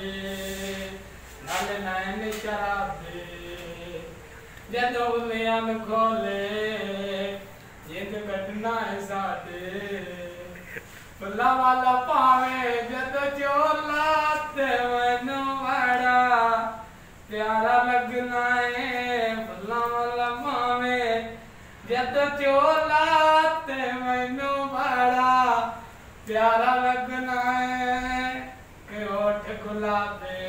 दे नल नैन शराबे जदों उलियां खोले जिंद कटना है साडे फुल्लां वाला पावे जदों चोला ते मैनू बड़ा प्यारा लगना है फुल्लां वाला पावे जदों चोला ते मैनू बड़ा प्यारा लगना है कि होठ गुलाबे